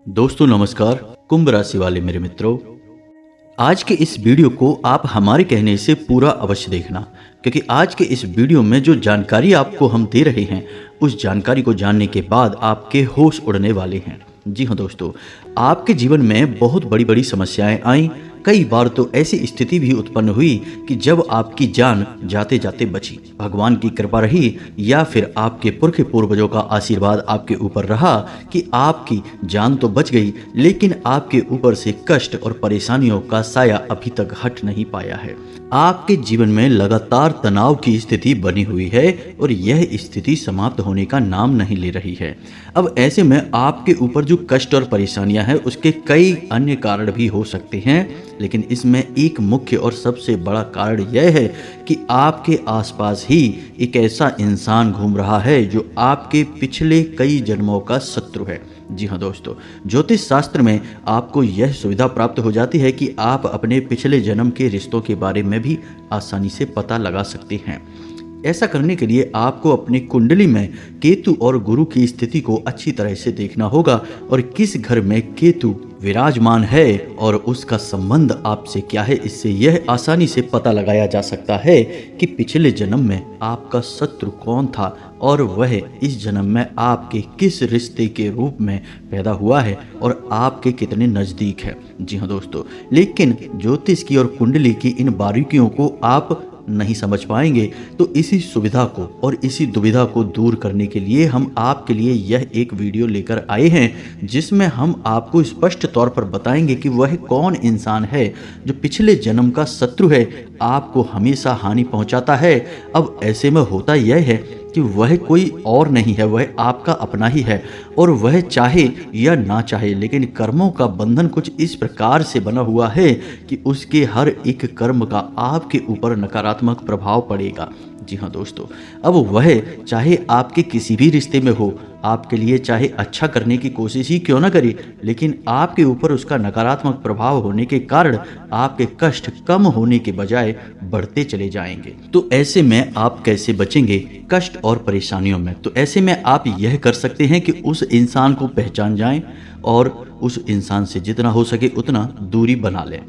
दोस्तों नमस्कार। कुंभ राशि वाले मेरे मित्रों, आज के इस वीडियो को आप हमारे कहने से पूरा अवश्य देखना, क्योंकि आज के इस वीडियो में जो जानकारी आपको हम दे रहे हैं उस जानकारी को जानने के बाद आपके होश उड़ने वाले हैं। जी हाँ दोस्तों, आपके जीवन में बहुत बड़ी बड़ी समस्याएं आई। कई बार तो ऐसी स्थिति भी उत्पन्न हुई कि जब आपकी जान जाते जाते बची। भगवान की कृपा रही या फिर आपके पुरखे पूर्वजों का आशीर्वाद आपके ऊपर रहा कि आपकी जान तो बच गई, लेकिन आपके ऊपर से कष्ट और परेशानियों का साया अभी तक हट नहीं पाया है। आपके जीवन में लगातार तनाव की स्थिति बनी हुई है और यह स्थिति समाप्त होने का नाम नहीं ले रही है। अब ऐसे में आपके ऊपर जो कष्ट और परेशानियां हैं उसके कई अन्य कारण भी हो सकते हैं, लेकिन इसमें एक मुख्य और सबसे बड़ा कारण यह है कि आपके आसपास ही एक ऐसा इंसान घूम रहा है जो आपके पिछले कई जन्मों का शत्रु है। जी हाँ दोस्तों, ज्योतिष शास्त्र में आपको यह सुविधा प्राप्त हो जाती है कि आप अपने पिछले जन्म के रिश्तों के बारे में भी आसानी से पता लगा सकते हैं। ऐसा करने के लिए आपको अपनी कुंडली में केतु और गुरु की स्थिति को अच्छी तरह से देखना होगा और किस घर में केतु विराजमान है और उसका संबंध आपसे क्या है। इससे यह आसानी से पता लगाया जा सकता है कि पिछले जन्म में आपका शत्रु कौन था और वह इस जन्म में आपके किस रिश्ते के रूप में पैदा हुआ है और आपके कितने नज़दीक है। जी हाँ दोस्तों, लेकिन ज्योतिष की और कुंडली की इन बारीकियों को आप नहीं समझ पाएंगे, तो इसी सुविधा को और इसी दुविधा को दूर करने के लिए हम आपके लिए यह एक वीडियो लेकर आए हैं, जिसमें हम आपको स्पष्ट तौर पर बताएंगे कि वह कौन इंसान है जो पिछले जन्म का शत्रु है, आपको हमेशा हानि पहुंचाता है। अब ऐसे में होता यह है कि वह कोई और नहीं है, वह आपका अपना ही है और वह चाहे या ना चाहे, लेकिन कर्मों का बंधन कुछ इस प्रकार से बना हुआ है कि उसके हर एक कर्म का आपके ऊपर नकारात्मक प्रभाव पड़ेगा। जी हाँ दोस्तों, अब वह चाहे आपके किसी भी रिश्ते में हो, आपके लिए चाहे अच्छा करने की कोशिश ही क्यों ना करे, लेकिन आपके ऊपर उसका नकारात्मक प्रभाव होने के कारण आपके कष्ट कम होने के बजाय बढ़ते चले जाएंगे। तो ऐसे में आप कैसे बचेंगे कष्ट और परेशानियों में? तो ऐसे में आप यह कर सकते हैं कि उस इंसान को पहचान जाएं और उस इंसान से जितना हो सके उतना दूरी बना लें।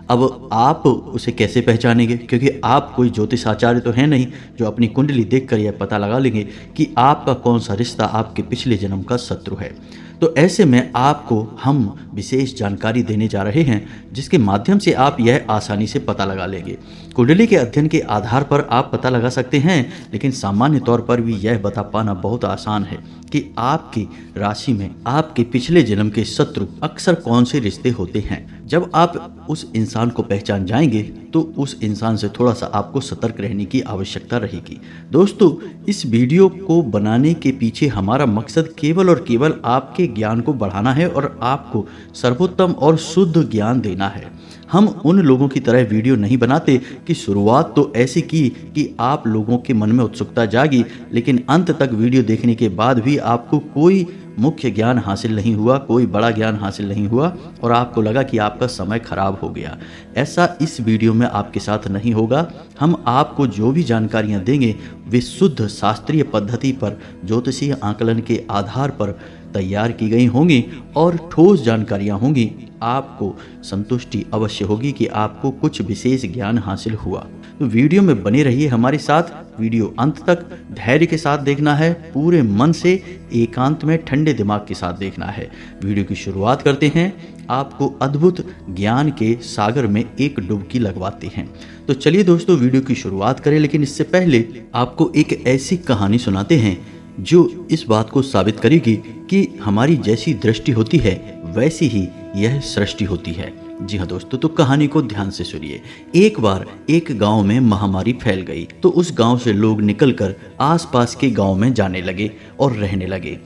अब आप उसे कैसे पहचानेंगे? क्योंकि आप कोई ज्योतिष आचार्य तो है नहीं जो अपनी कुंडली देखकर यह पता लगा लेंगे कि आपका कौन सा रिश्ता आपके पिछले जन्म का शत्रु है। तो ऐसे में आपको हम विशेष जानकारी देने जा रहे हैं, जिसके माध्यम से आप यह आसानी से पता लगा लेंगे। कुंडली के अध्ययन के आधार पर आप पता लगा सकते हैं, लेकिन सामान्य तौर पर भी यह बता पाना बहुत आसान है कि आपकी राशि में आपके पिछले जन्म के शत्रु अक्सर कौन से रिश्ते होते हैं। जब आप उस इंसान को पहचान जाएंगे तो उस इंसान से थोड़ा सा आपको सतर्क रहने की आवश्यकता रहेगी। दोस्तों, इस वीडियो को बनाने के पीछे हमारा मकसद केवल और केवल आपके ज्ञान को बढ़ाना है और आपको सर्वोत्तम और शुद्ध ज्ञान देना है। हम उन लोगों की तरह वीडियो नहीं बनाते कि शुरुआत तो ऐसी की कि आप लोगों के मन में उत्सुकता जागी, लेकिन अंत तक वीडियो देखने के बाद भी आपको कोई मुख्य ज्ञान हासिल नहीं हुआ, कोई बड़ा ज्ञान हासिल नहीं हुआ और आपको लगा कि आपका समय खराब हो गया। ऐसा इस वीडियो में आपके साथ नहीं होगा। हम आपको जो भी जानकारियां देंगे वे शुद्ध शास्त्रीय पद्धति पर ज्योतिषीय आकलन के आधार पर तैयार की गई होंगी और ठोस जानकारियां होंगी। आपको संतुष्टि अवश्य होगी कि आपको कुछ विशेष ज्ञान हासिल हुआ। तो वीडियो में बने रहिए हमारे साथ। वीडियो अंत तक धैर्य के साथ देखना है, पूरे मन से एकांत में ठंडे दिमाग के साथ देखना है। वीडियो की शुरुआत करते हैं। आपको अद्भुत ज्ञान के सागर में एक डुबकी लगवाते हैं। तो चलिए दोस्तों, वीडियो की शुरुआत करें, लेकिन इससे पहले आपको एक ऐसी कहानी सुनाते हैं जो इस बात को साबित करेगी कि हमारी जैसी दृष्टि होती है वैसी ही यह सृष्टि होती है। जी हाँ दोस्तों, तो कहानी को ध्यान से सुनिए। एक बार एक गांव में महामारी फैल गई, तो उस गांव से लोग निकलकर आसपास के गांव में जाने लगे और रहने लगे।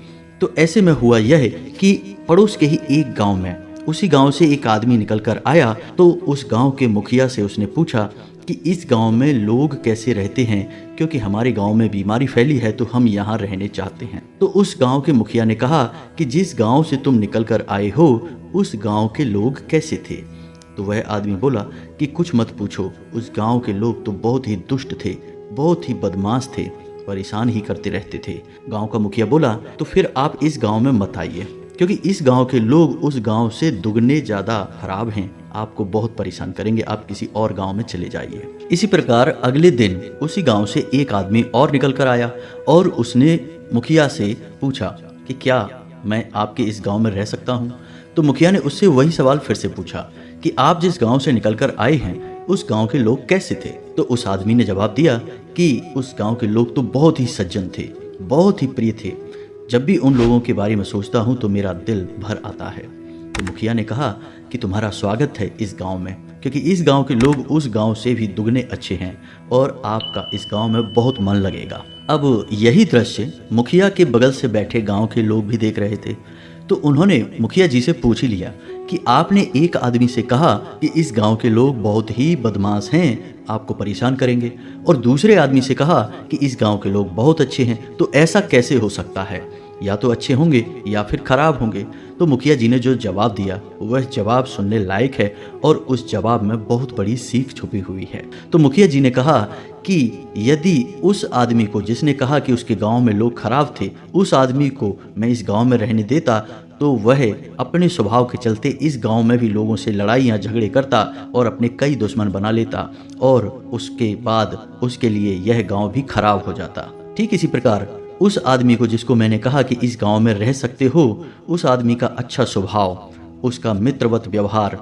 तो ऐसे में हुआ यह कि पड़ोस के ही एक गांव में, उसी गांव से एक आदमी निकलकर आया। तो उस गांव के मुखिया से उसने पूछा कि इस गांव में लोग कैसे रहते हैं, क्योंकि हमारे गांव में बीमारी फैली है तो हम यहाँ रहने चाहते हैं। तो उस गांव के मुखिया ने कहा कि जिस गांव से तुम निकल कर आए हो उस गांव के लोग कैसे थे? तो वह आदमी बोला कि कुछ मत पूछो, उस गांव के लोग तो बहुत ही दुष्ट थे, बहुत ही बदमाश थे, परेशान ही करते रहते थे। गांव का मुखिया बोला तो फिर आप इस गांव में मत आइए, क्योंकि इस गांव के लोग उस गांव से दुगने ज़्यादा खराब हैं, आपको बहुत परेशान करेंगे, आप किसी और गांव में चले जाइए। इसी प्रकार अगले दिन उसी गांव से एक आदमी और निकल कर आया और उसने मुखिया से पूछा कि क्या मैं आपके इस गांव में रह सकता हूं? तो मुखिया ने उससे वही सवाल फिर से पूछा कि आप जिस गांव से निकल कर आए हैं उस गांव के लोग कैसे थे? तो उस आदमी ने जवाब दिया कि उस गांव के लोग तो बहुत ही सज्जन थे, बहुत ही प्रिय थे। जब भी उन लोगों के बारे में सोचता हूं तो मेरा दिल भर आता है। तो मुखिया ने कहा कि तुम्हारा स्वागत है इस गांव में, क्योंकि इस गांव के लोग उस गांव से भी दुगने अच्छे हैं और आपका इस गांव में बहुत मन लगेगा। अब यही दृश्य मुखिया के बगल से बैठे गांव के लोग भी देख रहे थे। तो उन्होंने मुखिया जी से पूछ ही लिया कि आपने एक आदमी से कहा कि इस गांव के लोग बहुत ही बदमाश हैं, आपको परेशान करेंगे, और दूसरे आदमी से कहा कि इस गांव के लोग बहुत अच्छे हैं, तो ऐसा कैसे हो सकता है? या तो अच्छे होंगे या फिर खराब होंगे। तो मुखिया जी ने जो जवाब दिया वह जवाब सुनने लायक है और उस जवाब में बहुत बड़ी सीख छुपी हुई है। तो मुखिया जी ने कहा कि यदि उस आदमी को जिसने कहा कि उसके गांव में लोग खराब थे, उस आदमी को मैं इस गांव में रहने देता तो वह अपने स्वभाव के चलते इस गांव में भी लोगों से लड़ाइयाँ झगड़े करता और अपने कई दुश्मन बना लेता और उसके बाद उसके लिए यह गांव भी खराब हो जाता। ठीक इसी प्रकार उस आदमी को जिसको मैंने कहा कि इस गांव में रह सकते हो, उस आदमी का अच्छा स्वभाव, उसका मित्रवत व्यवहार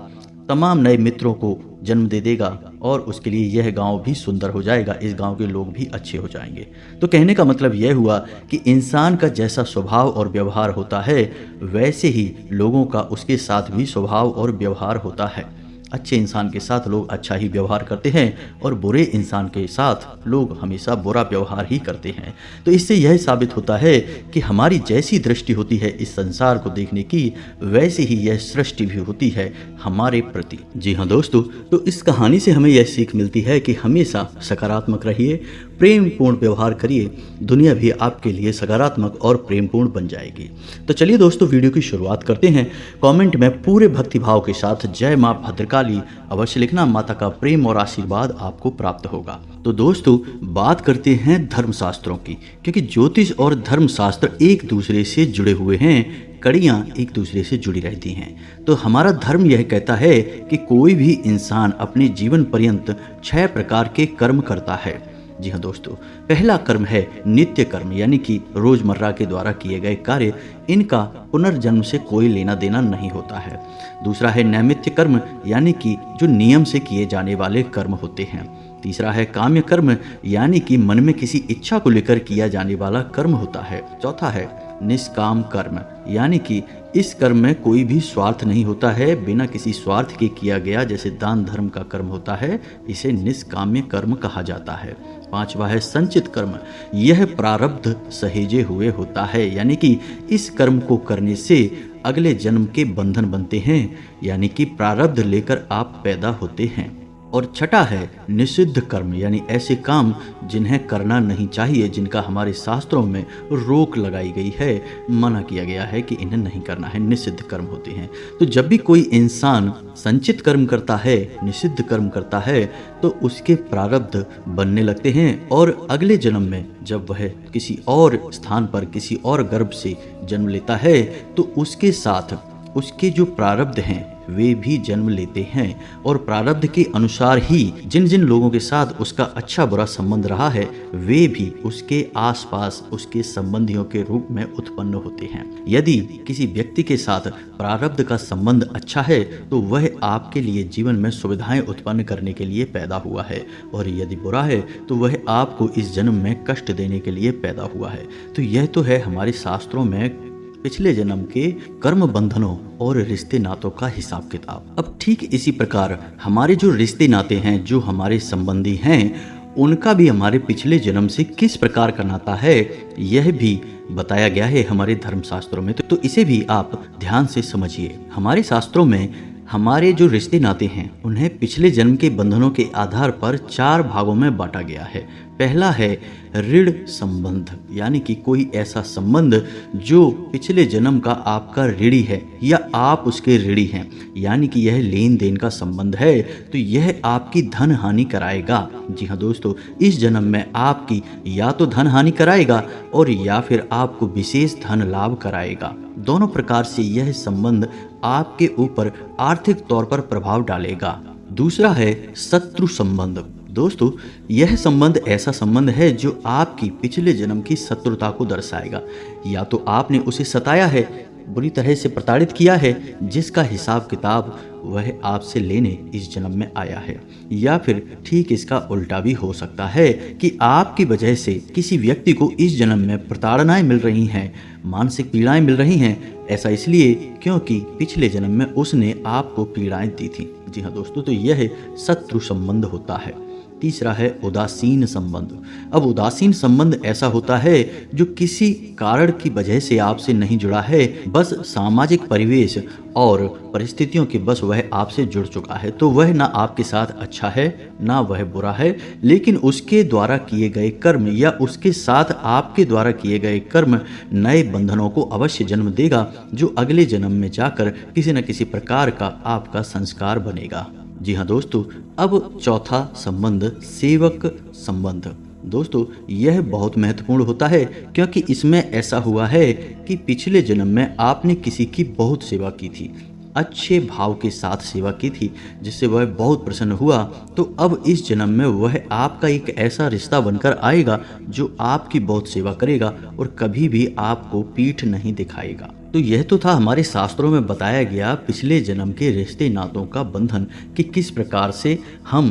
तमाम नए मित्रों को जन्म दे देगा और उसके लिए यह गांव भी सुंदर हो जाएगा, इस गांव के लोग भी अच्छे हो जाएंगे। तो कहने का मतलब यह हुआ कि इंसान का जैसा स्वभाव और व्यवहार होता है वैसे ही लोगों का उसके साथ भी स्वभाव और व्यवहार होता है। अच्छे इंसान के साथ लोग अच्छा ही व्यवहार करते हैं और बुरे इंसान के साथ लोग हमेशा बुरा व्यवहार ही करते हैं। तो इससे यह साबित होता है कि हमारी जैसी दृष्टि होती है इस संसार को देखने की, वैसे ही यह सृष्टि भी होती है हमारे प्रति। जी हाँ दोस्तों, तो इस कहानी से हमें यह सीख मिलती है कि हमेशा सकारात्मक रहिए, प्रेमपूर्ण व्यवहार करिए, दुनिया भी आपके लिए सकारात्मक और प्रेमपूर्ण बन जाएगी। तो चलिए दोस्तों, वीडियो की शुरुआत करते हैं। कमेंट में पूरे भक्तिभाव के साथ जय माँ भद्रकाली अवश्य लिखना, माता का प्रेम और आशीर्वाद आपको प्राप्त होगा। तो दोस्तों, बात करते हैं धर्मशास्त्रों की, क्योंकि ज्योतिष और धर्मशास्त्र एक दूसरे से जुड़े हुए हैं, कड़ियाँ एक दूसरे से जुड़ी रहती हैं। तो हमारा धर्म यह कहता है कि कोई भी इंसान अपने जीवन पर्यंत 6 प्रकार के कर्म करता है। जी हाँ दोस्तों, पहला कर्म है नित्य कर्म, यानी कि रोजमर्रा के द्वारा किए गए कार्य, इनका पुनर्जन्म से कोई लेना देना नहीं होता है। दूसरा है नैमित्य कर्म, यानी कि जो नियम से किए जाने वाले कर्म होते हैं। तीसरा है काम्य कर्म, यानी कि मन में किसी इच्छा को लेकर किया जाने वाला कर्म होता है। चौथा है निष्काम कर्म, यानी कि इस कर्म में कोई भी स्वार्थ नहीं होता है, बिना किसी स्वार्थ के किया गया, जैसे दान धर्म का कर्म होता है, इसे निष्काम्य कर्म कहा जाता है। पांचवा है संचित कर्म, यह प्रारब्ध सहेजे हुए होता है, यानी कि इस कर्म को करने से अगले जन्म के बंधन बनते हैं, यानी कि प्रारब्ध लेकर आप पैदा होते हैं। और छठा है निषिद्ध कर्म, यानी ऐसे काम जिन्हें करना नहीं चाहिए, जिनका हमारे शास्त्रों में रोक लगाई गई है, मना किया गया है कि इन्हें नहीं करना है, निषिद्ध कर्म होते हैं। तो जब भी कोई इंसान संचित कर्म करता है, निषिद्ध कर्म करता है, तो उसके प्रारब्ध बनने लगते हैं और अगले जन्म में जब वह किसी और स्थान पर किसी और गर्भ से जन्म लेता है तो उसके साथ उसके जो प्रारब्ध हैं वे भी जन्म लेते हैं और प्रारब्ध के अनुसार ही जिन जिन लोगों के साथ उसका अच्छा बुरा संबंध रहा है वे भी उसके आसपास उसके संबंधियों के रूप में उत्पन्न होते हैं। यदि किसी व्यक्ति के साथ प्रारब्ध का संबंध अच्छा है तो वह आपके लिए जीवन में सुविधाएं उत्पन्न करने के लिए पैदा हुआ है, और यदि बुरा है तो वह आपको इस जन्म में कष्ट देने के लिए पैदा हुआ है। तो यह तो है हमारे शास्त्रों में पिछले जन्म के कर्म बंधनों और रिश्ते नातों का हिसाब किताब। अब ठीक इसी प्रकार हमारे जो रिश्ते नाते हैं, जो हमारे संबंधी हैं, उनका भी हमारे पिछले जन्म से किस प्रकार का नाता है यह भी बताया गया है हमारे धर्मशास्त्रों में। तो इसे भी आप ध्यान से समझिए। हमारे शास्त्रों में हमारे जो रिश्ते नाते हैं उन्हें पिछले जन्म के बंधनों के आधार पर 4 भागों में बांटा गया है। पहला है ऋण संबंध, यानी कि कोई ऐसा संबंध जो पिछले जन्म का आपका ऋणी है या आप उसके ऋणी हैं, यानी कि यह लेन देन का संबंध है, तो यह आपकी धन हानि कराएगा। जी हाँ दोस्तों, इस जन्म में आपकी या तो धन हानि कराएगा और या फिर आपको विशेष धन लाभ कराएगा। दोनों प्रकार से यह संबंध आपके ऊपर आर्थिक तौर पर प्रभाव डालेगा। दूसरा है शत्रु संबंध। दोस्तों, यह संबंध ऐसा संबंध है जो आपकी पिछले जन्म की शत्रुता को दर्शाएगा। या तो आपने उसे सताया है, बुरी तरह से प्रताड़ित किया है, जिसका हिसाब किताब वह आपसे लेने इस जन्म में आया है, या फिर ठीक इसका उल्टा भी हो सकता है कि आपकी वजह से किसी व्यक्ति को इस जन्म में प्रताड़नाएं मिल रही हैं, मानसिक पीड़ाएं मिल रही हैं। ऐसा इसलिए क्योंकि पिछले जन्म में उसने आपको पीड़ाएं दी थी। जी हाँ दोस्तों, तो यह शत्रु संबंध होता है। तीसरा है उदासीन संबंध। अब उदासीन संबंध ऐसा होता है जो किसी कारण की वजह से आपसे नहीं जुड़ा है, बस सामाजिक परिवेश और परिस्थितियों के बस वह आपसे जुड़ चुका है। तो वह ना आपके साथ अच्छा है ना वह बुरा है, लेकिन उसके द्वारा किए गए कर्म या उसके साथ आपके द्वारा किए गए कर्म नए बंधनों को अवश्य जन्म देगा, जो अगले जन्म में जाकर किसी न किसी प्रकार का आपका संस्कार बनेगा। जी हाँ दोस्तों, अब चौथा संबंध सेवक संबंध। दोस्तों, यह बहुत महत्वपूर्ण होता है क्योंकि इसमें ऐसा हुआ है कि पिछले जन्म में आपने किसी की बहुत सेवा की थी, अच्छे भाव के साथ सेवा की थी, जिससे वह बहुत प्रसन्न हुआ। तो अब इस जन्म में वह आपका एक ऐसा रिश्ता बनकर आएगा जो आपकी बहुत सेवा करेगा और कभी भी आपको पीठ नहीं दिखाएगा। तो यह तो था हमारे शास्त्रों में बताया गया पिछले जन्म के रिश्ते नातों का बंधन कि किस प्रकार से हम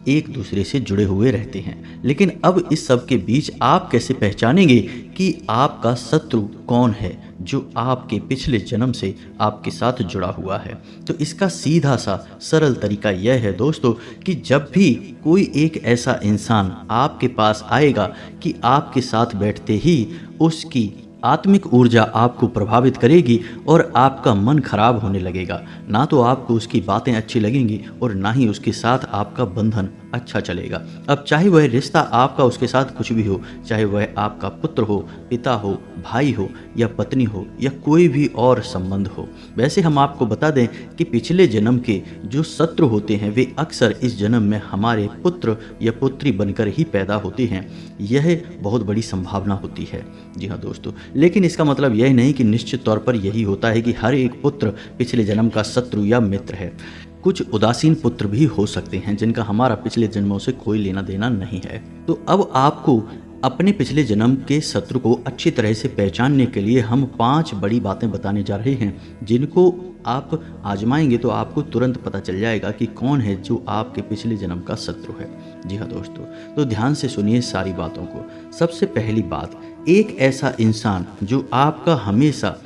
एक दूसरे से जुड़े हुए रहते हैं। लेकिन अब इस सब के बीच आप कैसे पहचानेंगे कि आपका शत्रु कौन है जो आपके पिछले जन्म से आपके साथ जुड़ा हुआ है? तो इसका सीधा सा सरल तरीका यह है दोस्तों कि जब भी कोई एक ऐसा इंसान आपके पास आएगा कि आपके साथ बैठते ही उसकी आत्मिक ऊर्जा आपको प्रभावित करेगी और आपका मन खराब होने लगेगा, ना तो आपको उसकी बातें अच्छी लगेंगी और ना ही उसके साथ आपका बंधन अच्छा चलेगा। अब चाहे वह रिश्ता आपका उसके साथ कुछ भी हो, चाहे वह आपका पुत्र हो, पिता हो, भाई हो या पत्नी हो या कोई भी और संबंध हो। वैसे हम आपको बता दें कि पिछले जन्म के जो शत्रु होते हैं वे अक्सर इस जन्म में हमारे पुत्र या पुत्री बनकर ही पैदा होते हैं। यह बहुत बड़ी संभावना होती है। जी हाँ दोस्तों, लेकिन इसका मतलब यह नहीं कि निश्चित तौर पर यही होता है कि हर एक पुत्र पिछले जन्म का शत्रु या मित्र है। कुछ उदासीन पुत्र भी हो सकते हैं जिनका हमारा पिछले जन्मों से कोई लेना देना नहीं है। तो अब आपको अपने पिछले जन्म के शत्रु को अच्छी तरह से पहचानने के लिए हम 5 बड़ी बातें बताने जा रहे हैं, जिनको आप आजमाएंगे तो आपको तुरंत पता चल जाएगा कि कौन है जो आपके पिछले जन्म का शत्रु है। जी हाँ दोस्तों, तो ध्यान से सुनिए सारी बातों को। सबसे पहली बात, एक ऐसा इंसान जो आपका हमेशा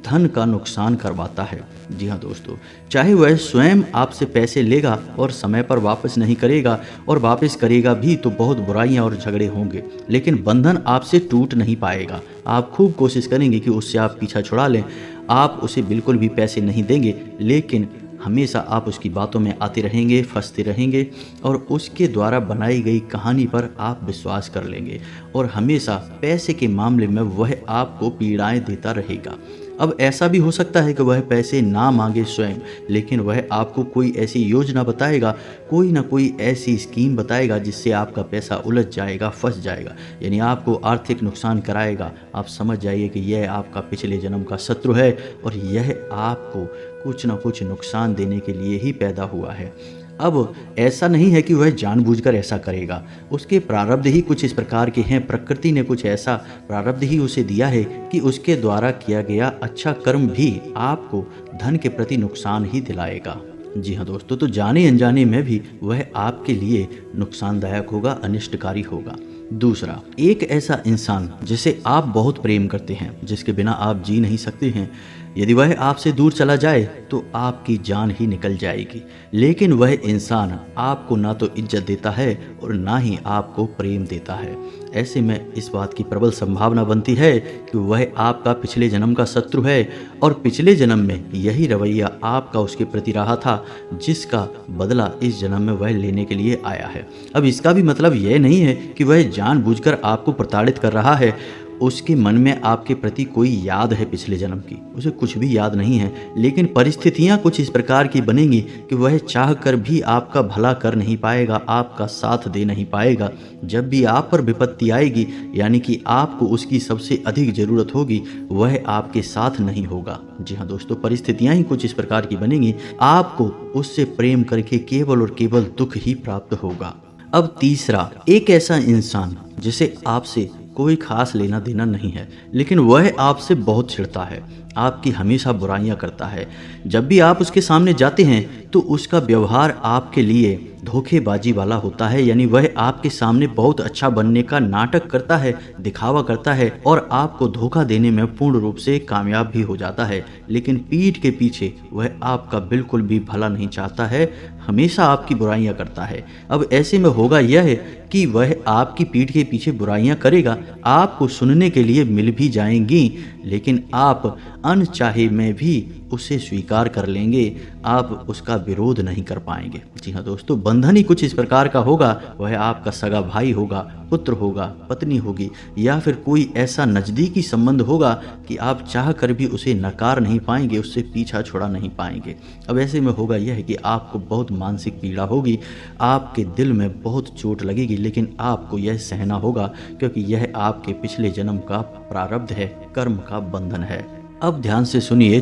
धन का नुकसान करवाता है। जी हाँ दोस्तों, चाहे वह स्वयं आपसे पैसे लेगा और समय पर वापस नहीं करेगा, और वापस करेगा भी तो बहुत बुराइयां और झगड़े होंगे, लेकिन बंधन आपसे टूट नहीं पाएगा। आप खूब कोशिश करेंगे कि उससे आप पीछा छुड़ा लें, आप उसे बिल्कुल भी पैसे नहीं देंगे, लेकिन हमेशा आप उसकी बातों में आते रहेंगे, फंसते रहेंगे और उसके द्वारा बनाई गई कहानी पर आप विश्वास कर लेंगे और हमेशा पैसे के मामले में वह आपको पीड़ाएं देता रहेगा। अब ऐसा भी हो सकता है कि वह पैसे ना मांगे स्वयं, लेकिन वह आपको कोई ऐसी योजना बताएगा, कोई ना कोई ऐसी स्कीम बताएगा जिससे आपका पैसा उलझ जाएगा, फंस जाएगा, यानी आपको आर्थिक नुकसान कराएगा। आप समझ जाइए कि यह आपका पिछले जन्म का शत्रु है और यह आपको कुछ ना कुछ नुकसान देने के लिए ही पैदा हुआ है। अब ऐसा नहीं है कि वह जानबूझकर ऐसा करेगा, उसके प्रारब्ध ही कुछ इस प्रकार के हैं, प्रकृति ने कुछ ऐसा प्रारब्ध ही उसे दिया है कि उसके द्वारा किया गया अच्छा कर्म भी आपको धन के प्रति नुकसान ही दिलाएगा। जी हाँ दोस्तों, तो जाने अनजाने में भी वह आपके लिए नुकसानदायक होगा, अनिष्टकारी होगा। दूसरा, एक ऐसा इंसान जिसे आप बहुत प्रेम करते हैं, जिसके बिना आप जी नहीं सकते हैं, यदि वह आपसे दूर चला जाए तो आपकी जान ही निकल जाएगी, लेकिन वह इंसान आपको ना तो इज्जत देता है और ना ही आपको प्रेम देता है। ऐसे में इस बात की प्रबल संभावना बनती है कि वह आपका पिछले जन्म का शत्रु है और पिछले जन्म में यही रवैया आपका उसके प्रति रहा था, जिसका बदला इस जन्म में वह लेने के लिए आया है। अब इसका भी मतलब यह नहीं है कि वह जानबूझकर आपको प्रताड़ित कर रहा है। उसके मन में आपके प्रति कोई याद है पिछले जन्म की, उसे कुछ भी याद नहीं है, लेकिन परिस्थितियां कुछ इस प्रकार की बनेंगी कि वह चाह कर भी आपका भला कर नहीं पाएगा, आपका साथ दे नहीं पाएगा। जब भी आप पर विपत्ति आएगी, यानी कि आपको उसकी सबसे अधिक ज़रूरत होगी, वह आपके साथ नहीं होगा। जी हाँ दोस्तों, परिस्थितियां ही कुछ इस प्रकार की बनेंगी, आपको उससे प्रेम करके केवल और केवल दुख ही प्राप्त होगा। अब तीसरा, एक ऐसा इंसान जिसे आपसे कोई खास लेना देना नहीं है, लेकिन वह आपसे बहुत चिढ़ता है, आपकी हमेशा बुराइयां करता है। जब भी आप उसके सामने जाते हैं तो उसका व्यवहार आपके लिए धोखेबाजी वाला होता है, यानी वह आपके सामने बहुत अच्छा बनने का नाटक करता है, दिखावा करता है और आपको धोखा देने में पूर्ण रूप से कामयाब भी हो जाता है, लेकिन पीठ के पीछे वह आपका बिल्कुल भी भला नहीं चाहता है, हमेशा आपकी बुराइयां करता है। अब ऐसे में होगा यह है कि वह आपकी पीठ के पीछे बुराइयां करेगा, आपको सुनने के लिए मिल भी जाएंगी, लेकिन आप अनचाहे में भी उसे स्वीकार कर लेंगे, आप उसका विरोध नहीं कर पाएंगे। जी हाँ दोस्तों, बंधन ही कुछ इस प्रकार का होगा, वह आपका सगा भाई होगा, पुत्र होगा, पत्नी होगी, या फिर कोई ऐसा नज़दीकी संबंध होगा कि आप चाह कर भी उसे नकार नहीं पाएंगे, उससे पीछा छोड़ा नहीं पाएंगे। अब ऐसे में होगा यह है कि आपको बहुत मानसिक पीड़ा होगी, आपके दिल में बहुत चोट लगेगी, लेकिन आपको यह सहना होगा, क्योंकि यह आपके पिछले जन्म का प्रारब्ध है, कर्म का बंधन है। अब ध्यान से सुनिए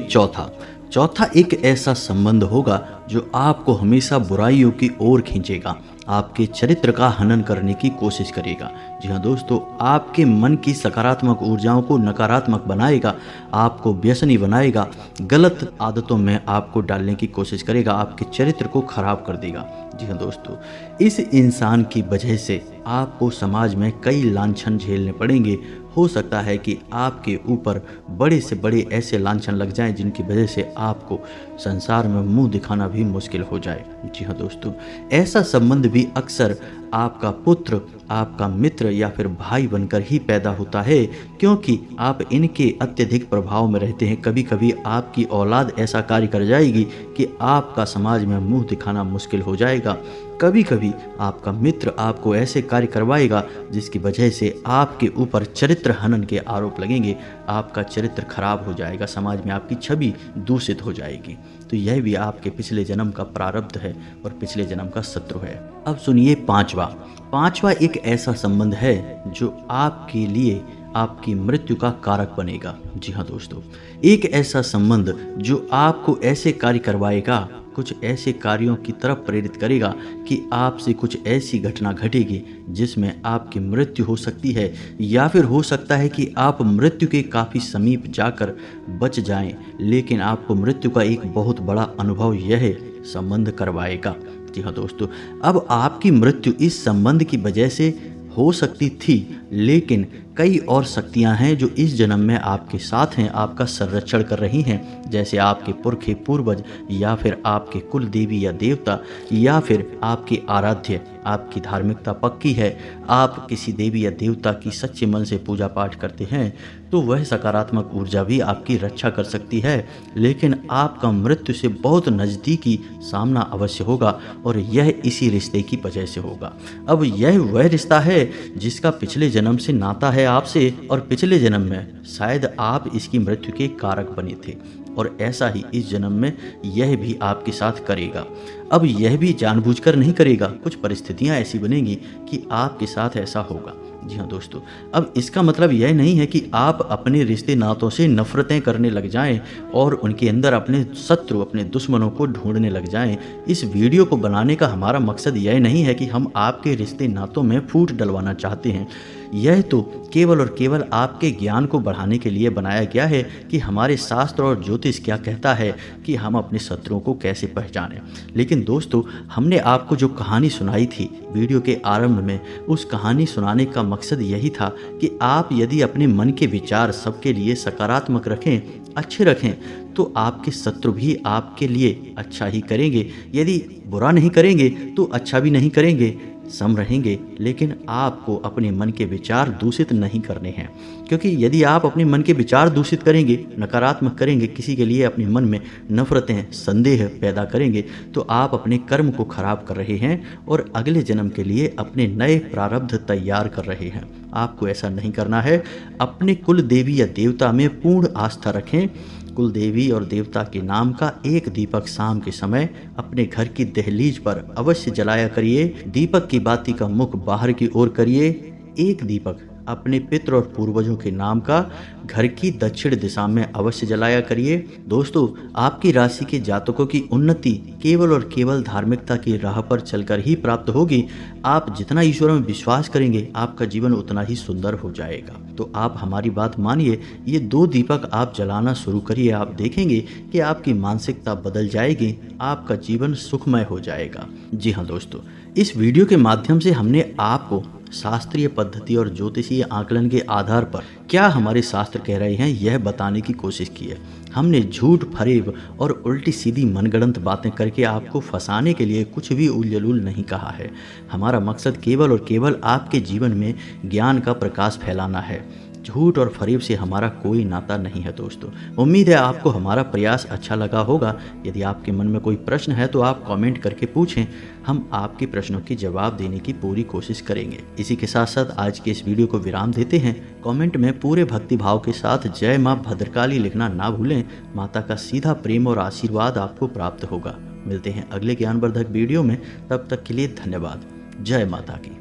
चौथा एक ऐसा संबंध होगा जो आपको हमेशा बुराइयों की ओर खींचेगा, आपके चरित्र का हनन करने की कोशिश करेगा। जी हाँ दोस्तों, आपके मन की सकारात्मक ऊर्जाओं को नकारात्मक बनाएगा, आपको व्यसनी बनाएगा, गलत आदतों में आपको डालने की कोशिश करेगा, आपके चरित्र को खराब कर देगा। जी हाँ दोस्तों, इस इंसान की वजह से आपको समाज में कई लांछन झेलने पड़ेंगे। हो सकता है कि आपके ऊपर बड़े से बड़े ऐसे लांछन लग जाएं जिनकी वजह से आपको संसार में मुंह दिखाना भी मुश्किल हो जाए। जी हाँ दोस्तों, ऐसा संबंध भी अक्सर आपका पुत्र, आपका मित्र या फिर भाई बनकर ही पैदा होता है, क्योंकि आप इनके अत्यधिक प्रभाव में रहते हैं। कभी कभी आपकी औलाद ऐसा कार्य कर जाएगी कि आपका समाज में मुंह दिखाना मुश्किल हो जाएगा। कभी कभी आपका मित्र आपको ऐसे कार्य करवाएगा जिसकी वजह से आपके ऊपर चरित्र हनन के आरोप लगेंगे, आपका चरित्र खराब हो जाएगा, समाज में आपकी छवि दूषित हो जाएगी। तो यह भी आपके पिछले जन्म का प्रारब्ध है और पिछले जन्म का शत्रु है। अब सुनिए पांचवा एक ऐसा संबंध है जो आपके लिए आपकी मृत्यु का कारक बनेगा। जी हाँ दोस्तों, एक ऐसा संबंध जो आपको ऐसे कार्य करवाएगा, कुछ ऐसे कार्यों की तरफ प्रेरित करेगा कि आपसे कुछ ऐसी घटना घटेगी जिसमें आपकी मृत्यु हो सकती है, या फिर हो सकता है कि आप मृत्यु के काफ़ी समीप जाकर बच जाएं, लेकिन आपको मृत्यु का एक बहुत बड़ा अनुभव यह संबंध करवाएगा। जी हाँ दोस्तों, अब आपकी मृत्यु इस संबंध की वजह से हो सकती थी, लेकिन कई और शक्तियां हैं जो इस जन्म में आपके साथ हैं, आपका संरक्षण कर रही हैं, जैसे आपके पुरखे पूर्वज, या फिर आपके कुल देवी या देवता, या फिर आपके आराध्य। आपकी धार्मिकता पक्की है, आप किसी देवी या देवता की सच्चे मन से पूजा पाठ करते हैं, तो वह सकारात्मक ऊर्जा भी आपकी रक्षा कर सकती है, लेकिन आपका मृत्यु से बहुत नज़दीकी सामना अवश्य होगा, और यह इसी रिश्ते की वजह से होगा। अब यह वह रिश्ता है जिसका पिछले जन्म से नाता है आपसे, और पिछले जन्म में शायद आप इसकी मृत्यु के कारक बने थे, और ऐसा ही इस जन्म में यह भी आपके साथ करेगा। अब यह भी जानबूझकर नहीं करेगा, कुछ परिस्थितियां ऐसी बनेंगी कि आपके साथ ऐसा होगा। जी हाँ दोस्तों, अब इसका मतलब यह नहीं है कि आप अपने रिश्ते नातों से नफरतें करने लग जाएं और उनके अंदर अपने शत्रु, अपने दुश्मनों को ढूंढने लग जाएं। इस वीडियो को बनाने का हमारा मकसद यह नहीं है कि हम आपके रिश्ते नातों में फूट डलवाना चाहते हैं। यह तो केवल और केवल आपके ज्ञान को बढ़ाने के लिए बनाया गया है कि हमारे शास्त्र और ज्योतिष क्या कहता है कि हम अपने शत्रुओं को कैसे पहचानें। लेकिन दोस्तों, हमने आपको जो कहानी सुनाई थी वीडियो के आरंभ में, उस कहानी सुनाने का मकसद यही था कि आप यदि अपने मन के विचार सबके लिए सकारात्मक रखें अच्छे रखें तो आपके शत्रु भी आपके लिए अच्छा ही करेंगे। यदि बुरा नहीं करेंगे तो अच्छा भी नहीं करेंगे, सम रहेंगे। लेकिन आपको अपने मन के विचार दूषित नहीं करने हैं, क्योंकि यदि आप अपने मन के विचार दूषित करेंगे, नकारात्मक करेंगे, किसी के लिए अपने मन में नफरतें, संदेह पैदा करेंगे, तो आप अपने कर्म को खराब कर रहे हैं और अगले जन्म के लिए अपने नए प्रारब्ध तैयार कर रहे हैं। आपको ऐसा नहीं करना है। अपने कुल देवी या देवता में पूर्ण आस्था रखें। कुल देवी और देवता के नाम का एक दीपक शाम के समय अपने घर की दहलीज पर अवश्य जलाया करिए। दीपक की बाती का मुख बाहर की ओर करिए। एक दीपक अपने पितृ और पूर्वजों के नाम का घर की दक्षिण दिशा में अवश्य जलाया करिए। दोस्तों, आपकी राशि के जातकों की उन्नति केवल और केवल धार्मिकता की राह पर चलकर ही प्राप्त होगी। आप जितना ईश्वर में विश्वास करेंगे, आपका जीवन उतना ही सुंदर हो जाएगा। तो आप हमारी बात मानिए, ये 2 दीपक आप जलाना शुरू करिए। आप देखेंगे कि आपकी मानसिकता बदल जाएगी, आपका जीवन सुखमय हो जाएगा। जी हाँ दोस्तों, इस वीडियो के माध्यम से हमने आपको शास्त्रीय पद्धति और ज्योतिषीय आकलन के आधार पर क्या हमारे शास्त्र कह रहे हैं यह बताने की कोशिश की है। हमने झूठ, फरेब और उल्टी सीधी मनगढ़ंत बातें करके आपको फंसाने के लिए कुछ भी उलझुल नहीं कहा है। हमारा मकसद केवल और केवल आपके जीवन में ज्ञान का प्रकाश फैलाना है। झूठ और फरेब से हमारा कोई नाता नहीं है। दोस्तों, उम्मीद है आपको हमारा प्रयास अच्छा लगा होगा। यदि आपके मन में कोई प्रश्न है तो आप कमेंट करके पूछें, हम आपके प्रश्नों की जवाब देने की पूरी कोशिश करेंगे। इसी के साथ साथ आज के इस वीडियो को विराम देते हैं। कमेंट में पूरे भक्ति भाव के साथ जय माँ भद्रकाली लिखना ना भूलें। माता का सीधा प्रेम और आशीर्वाद आपको प्राप्त होगा। मिलते हैं अगले ज्ञानवर्धक वीडियो में, तब तक के लिए धन्यवाद। जय माता की।